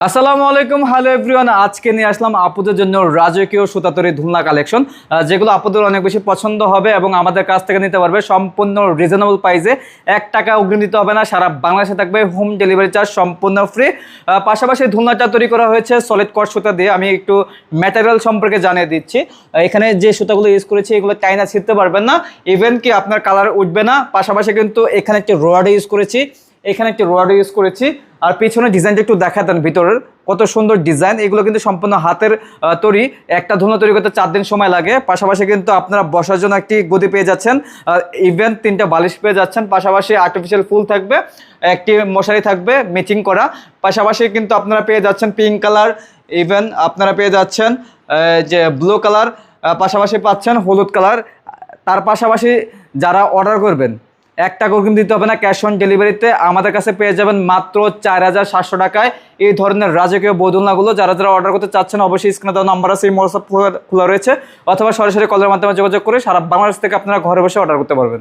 আসসালামু আলাইকুম, hello everyone. আজকে নিয়ে আসলাম আপুদের জন্য রাজকীয় সুতাতরি ধুলনা কালেকশন, যেগুলো আপুদের অনেক বেশি পছন্দ হবে এবং আমাদের কাছ থেকে নিতে পারবে সম্পূর্ণ রিজনেবল প্রাইসে। 1 টাকা অগ্রিম দিতে হবে না, সারা বাংলাদেশে থাকবে হোম ডেলিভারি চার্জ সম্পূর্ণ ফ্রি। পাশাপাশি ধুলনাটা তৈরি করা হয়েছে সলিড কট সুতা দিয়ে। আমি একটু ম্যাটেরিয়াল সম্পর্কে জানিয়ে দিচ্ছি। এখানে যে সুতাগুলো ইউজ করেছি এগুলো চাইনা ছিঁড়তে পারবেন না, ইভেন কি আপনার কালার উঠবে না। পাশাপাশি কিন্তু এখানে একটি রড ইউজ করেছি, আর পিছনে ডিজাইনটা একটু দেখা দেন, ভিতরের কত সুন্দর ডিজাইন। এগুলো কিন্তু সম্পূর্ণ হাতের তৈরি। একটা ধুলো তৈরি করতে 4 দিন সময় লাগে। পাশাপাশি কিন্তু আপনারা বসার জন্য একটি গদি পেয়ে যাচ্ছেন, ইভেন 3টা বালিশ পেয়ে যাচ্ছেন। পাশাপাশি আর্টিফিশিয়াল ফুল থাকবে, একটি মশারি থাকবে ম্যাচিং করা। পাশাপাশি কিন্তু আপনারা পেয়ে যাচ্ছেন পিঙ্ক কালার, ইভেন আপনারা পেয়ে যাচ্ছেন যে ব্লু কালার, পাশাপাশি পাচ্ছেন হলুদ কালার। তার পাশাপাশি যারা অর্ডার করবেন 1 টাকা অগ্রিম দিতে হবে না, ক্যাশ অন ডেলিভারিতে আমাদের কাছে পেয়ে যাবেন মাত্র 4700 টাকায় এই ধরনের রাজকীয় বদলনাগুলো। যারা যারা অর্ডার করতে চাচ্ছেন অবশ্যই স্ক্রিনে দেওয়া নাম্বার আছে, এই হোয়াটসঅ্যাপ খোলা রয়েছে, অথবা সরাসরি কলের মাধ্যমে যোগাযোগ করে সারা বাংলাদেশ থেকে আপনারা ঘরে বসে অর্ডার করতে পারবেন।